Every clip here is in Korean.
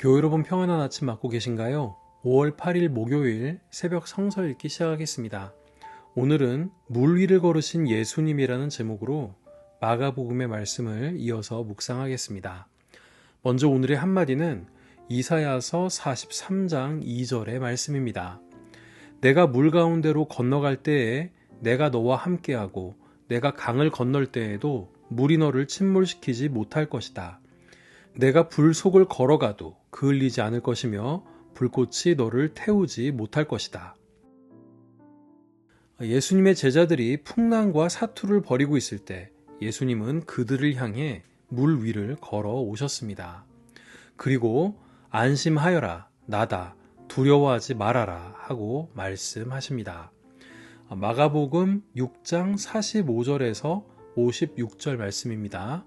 교회 여러분 평안한 아침 맞고 계신가요? 5월 8일 목요일 새벽 성서 읽기 시작하겠습니다. 오늘은 물 위를 걸으신 예수님이라는 제목으로 마가복음의 말씀을 이어서 묵상하겠습니다. 먼저 오늘의 한마디는 이사야서 43장 2절의 말씀입니다. 내가 물 가운데로 건너갈 때에 내가 너와 함께하고 내가 강을 건널 때에도 물이 너를 침몰시키지 못할 것이다. 내가 불 속을 걸어가도 그을리지 않을 것이며 불꽃이 너를 태우지 못할 것이다. 예수님의 제자들이 풍랑과 사투를 벌이고 있을 때 예수님은 그들을 향해 물 위를 걸어 오셨습니다. 그리고 안심하여라, 나다, 두려워하지 말아라 하고 말씀하십니다. 마가복음 6장 45절에서 56절 말씀입니다.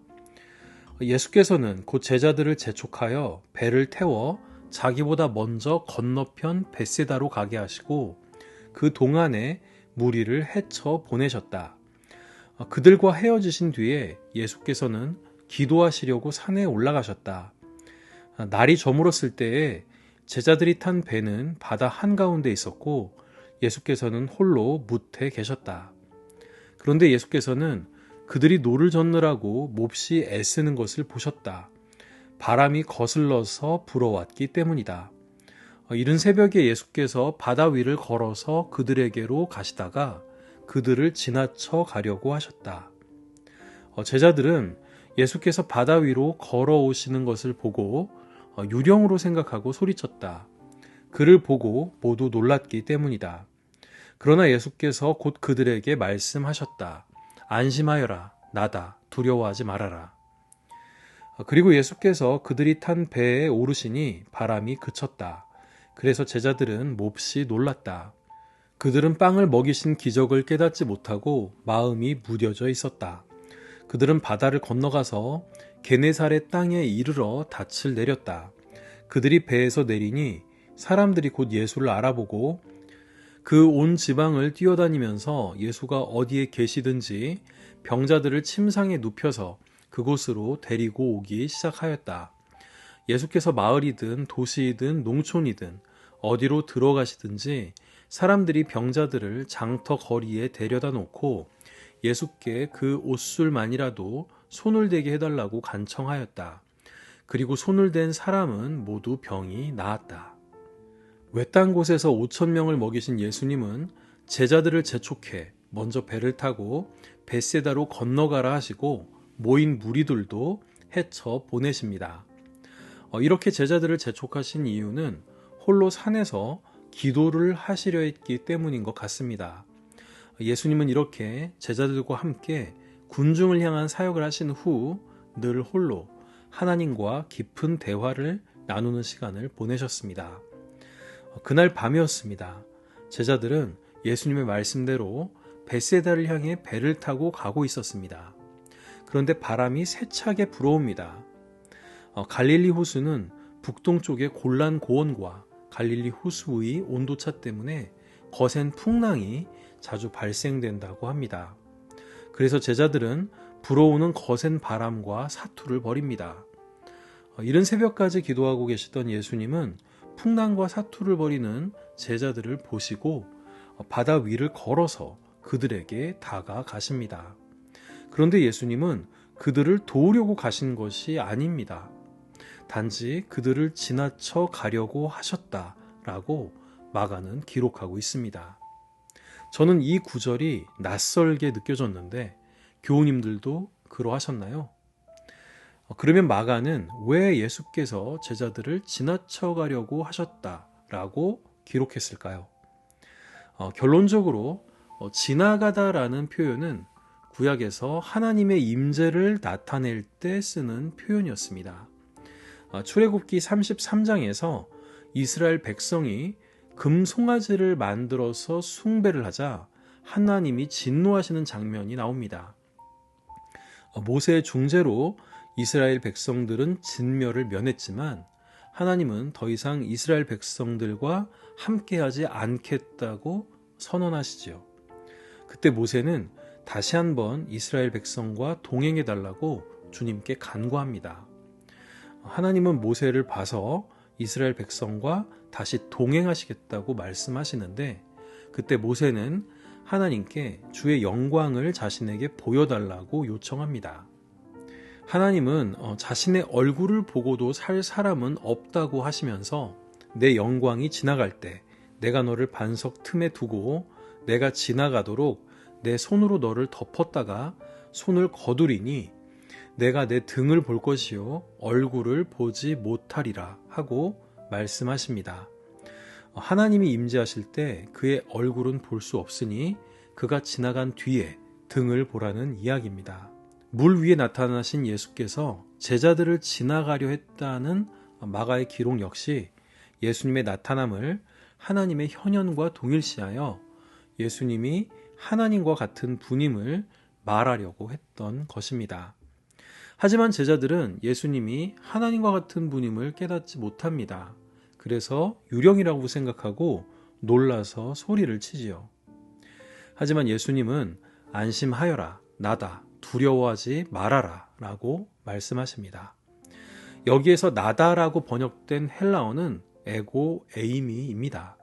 예수께서는 곧 제자들을 재촉하여 배를 태워 자기보다 먼저 건너편 벳세다로 가게 하시고 그 동안에 무리를 헤쳐 보내셨다. 그들과 헤어지신 뒤에 예수께서는 기도하시려고 산에 올라가셨다. 날이 저물었을 때에 제자들이 탄 배는 바다 한가운데 있었고 예수께서는 홀로 뭇에 계셨다. 그런데 예수께서는 그들이 노를 젓느라고 몹시 애쓰는 것을 보셨다. 바람이 거슬러서 불어왔기 때문이다. 이른 새벽에 예수께서 바다 위를 걸어서 그들에게로 가시다가 그들을 지나쳐 가려고 하셨다. 제자들은 예수께서 바다 위로 걸어오시는 것을 보고 유령으로 생각하고 소리쳤다. 그를 보고 모두 놀랐기 때문이다. 그러나 예수께서 곧 그들에게 말씀하셨다. 안심하여라, 나다, 두려워하지 말아라. 그리고 예수께서 그들이 탄 배에 오르시니 바람이 그쳤다. 그래서 제자들은 몹시 놀랐다. 그들은 빵을 먹이신 기적을 깨닫지 못하고 마음이 무뎌져 있었다. 그들은 바다를 건너가서 게네사렛 땅에 이르러 닻을 내렸다. 그들이 배에서 내리니 사람들이 곧 예수를 알아보고 그 온 지방을 뛰어다니면서 예수가 어디에 계시든지 병자들을 침상에 눕혀서 그곳으로 데리고 오기 시작하였다. 예수께서 마을이든 도시이든 농촌이든 어디로 들어가시든지 사람들이 병자들을 장터 거리에 데려다 놓고 예수께 그 옷술만이라도 손을 대게 해달라고 간청하였다. 그리고 손을 댄 사람은 모두 병이 나았다. 외딴 곳에서 5,000명을 먹이신 예수님은 제자들을 재촉해 먼저 배를 타고 벳세다로 건너가라 하시고 모인 무리들도 헤쳐 보내십니다. 이렇게 제자들을 재촉하신 이유는 홀로 산에서 기도를 하시려 했기 때문인 것 같습니다. 예수님은 이렇게 제자들과 함께 군중을 향한 사역을 하신 후 늘 홀로 하나님과 깊은 대화를 나누는 시간을 보내셨습니다. 그날 밤이었습니다. 제자들은 예수님의 말씀대로 벳세다를 향해 배를 타고 가고 있었습니다. 그런데 바람이 세차게 불어옵니다. 갈릴리 호수는 북동쪽의 골란 고원과 갈릴리 호수의 온도차 때문에 거센 풍랑이 자주 발생된다고 합니다. 그래서 제자들은 불어오는 거센 바람과 사투를 벌입니다. 이른 새벽까지 기도하고 계시던 예수님은 풍랑과 사투를 벌이는 제자들을 보시고 바다 위를 걸어서 그들에게 다가가십니다. 그런데 예수님은 그들을 도우려고 가신 것이 아닙니다. 단지 그들을 지나쳐 가려고 하셨다라고 마가는 기록하고 있습니다. 저는 이 구절이 낯설게 느껴졌는데 교우님들도 그러하셨나요? 그러면 마가는 왜 예수께서 제자들을 지나쳐 가려고 하셨다라고 기록했을까요? 결론적으로 지나가다라는 표현은 구약에서 하나님의 임재를 나타낼 때 쓰는 표현이었습니다. 출애굽기 33장에서 이스라엘 백성이 금송아지를 만들어서 숭배를 하자 하나님이 진노하시는 장면이 나옵니다. 모세의 중재로 이스라엘 백성들은 진멸을 면했지만 하나님은 더 이상 이스라엘 백성들과 함께하지 않겠다고 선언하시지요. 그때 모세는 다시 한번 이스라엘 백성과 동행해달라고 주님께 간구합니다. 하나님은 모세를 봐서 이스라엘 백성과 다시 동행하시겠다고 말씀하시는데, 그때 모세는 하나님께 주의 영광을 자신에게 보여달라고 요청합니다. 하나님은 자신의 얼굴을 보고도 살 사람은 없다고 하시면서 내 영광이 지나갈 때 내가 너를 반석 틈에 두고 내가 지나가도록 내 손으로 너를 덮었다가 손을 거두리니 내가 내 등을 볼 것이요 얼굴을 보지 못하리라 하고 말씀하십니다. 하나님이 임재하실 때 그의 얼굴은 볼 수 없으니 그가 지나간 뒤에 등을 보라는 이야기입니다. 물 위에 나타나신 예수께서 제자들을 지나가려 했다는 마가의 기록 역시 예수님의 나타남을 하나님의 현현과 동일시하여 예수님이 하나님과 같은 분임을 말하려고 했던 것입니다. 하지만 제자들은 예수님이 하나님과 같은 분임을 깨닫지 못합니다. 그래서 유령이라고 생각하고 놀라서 소리를 치지요. 하지만 예수님은 안심하여라, 나다, 두려워하지 말아라 라고 말씀하십니다. 여기에서 나다라고 번역된 헬라어는 에고 에이미입니다.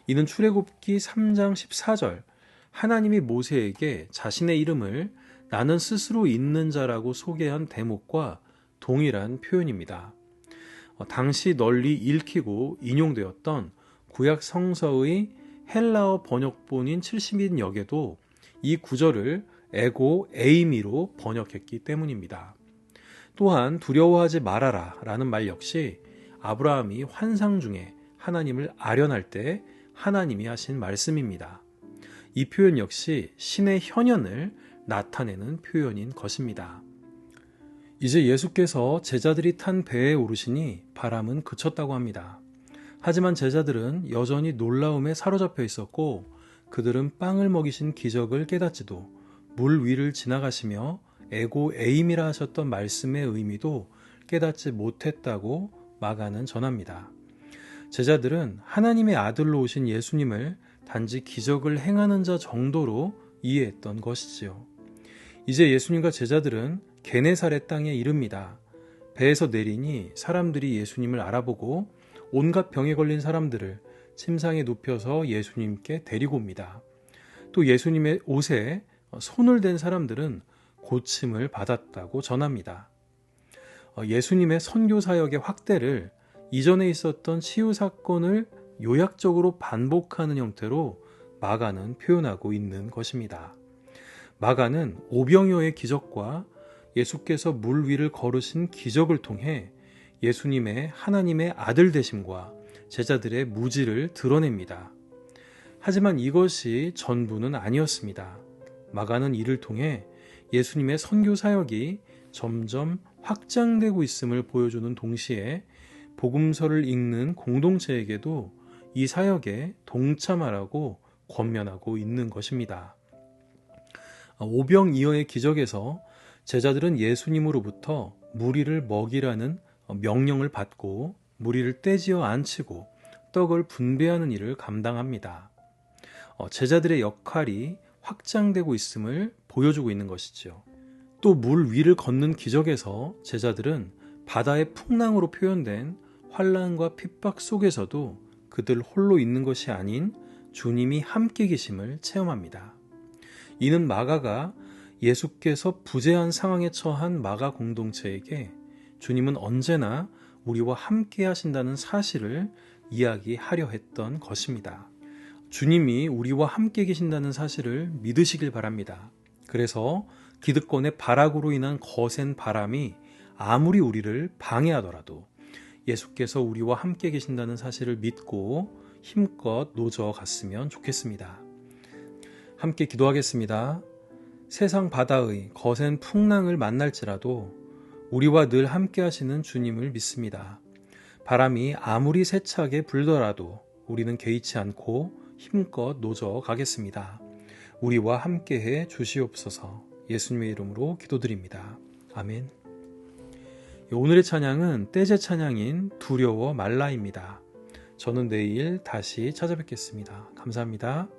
이는 출애굽기 3장 14절 하나님이 모세에게 자신의 이름을 나는 스스로 있는 자라고 소개한 대목과 동일한 표현입니다. 당시 널리 읽히고 인용되었던 구약 성서의 헬라어 번역본인 70인역에도 이 구절을 에고 에이미로 번역했기 때문입니다. 또한 두려워하지 말아라 라는 말 역시 아브라함이 환상 중에 하나님을 아련할 때 하나님이 하신 말씀입니다. 이 표현 역시 신의 현현을 나타내는 표현인 것입니다. 이제 예수께서 제자들이 탄 배에 오르시니 바람은 그쳤다고 합니다. 하지만 제자들은 여전히 놀라움에 사로잡혀 있었고 그들은 빵을 먹이신 기적을 깨닫지도 물 위를 지나가시며 에고 에임이라 하셨던 말씀의 의미도 깨닫지 못했다고 마가는 전합니다. 제자들은 하나님의 아들로 오신 예수님을 단지 기적을 행하는 자 정도로 이해했던 것이지요. 이제 예수님과 제자들은 게네사렛 땅에 이릅니다. 배에서 내리니 사람들이 예수님을 알아보고 온갖 병에 걸린 사람들을 침상에 눕혀서 예수님께 데리고 옵니다. 또 예수님의 옷에 손을 댄 사람들은 고침을 받았다고 전합니다. 예수님의 선교 사역의 확대를 이전에 있었던 치유 사건을 요약적으로 반복하는 형태로 마가는 표현하고 있는 것입니다. 마가는 오병이어의 기적과 예수께서 물 위를 걸으신 기적을 통해 예수님의 하나님의 아들 되심과 제자들의 무지를 드러냅니다. 하지만 이것이 전부는 아니었습니다. 마가는 이를 통해 예수님의 선교 사역이 점점 확장되고 있음을 보여주는 동시에 복음서를 읽는 공동체에게도 이 사역에 동참하라고 권면하고 있는 것입니다. 오병이어의 기적에서 제자들은 예수님으로부터 무리를 먹이라는 명령을 받고 무리를 떼지어 앉히고 떡을 분배하는 일을 감당합니다. 제자들의 역할이 확장되고 있음을 보여주고 있는 것이죠. 또 물 위를 걷는 기적에서 제자들은 바다의 풍랑으로 표현된 환난과 핍박 속에서도 그들 홀로 있는 것이 아닌 주님이 함께 계심을 체험합니다. 이는 마가가 예수께서 부재한 상황에 처한 마가 공동체에게 주님은 언제나 우리와 함께 하신다는 사실을 이야기하려 했던 것입니다. 주님이 우리와 함께 계신다는 사실을 믿으시길 바랍니다. 그래서 기득권의 발악으로 인한 거센 바람이 아무리 우리를 방해하더라도 예수께서 우리와 함께 계신다는 사실을 믿고 힘껏 노저 갔으면 좋겠습니다. 함께 기도하겠습니다. 세상 바다의 거센 풍랑을 만날지라도 우리와 늘 함께 하시는 주님을 믿습니다. 바람이 아무리 세차게 불더라도 우리는 개의치 않고 힘껏 노저 가겠습니다. 우리와 함께해 주시옵소서. 예수님의 이름으로 기도드립니다. 아멘. 오늘의 찬양은 떼제 찬양인 두려워 말라입니다. 저는 내일 다시 찾아뵙겠습니다. 감사합니다.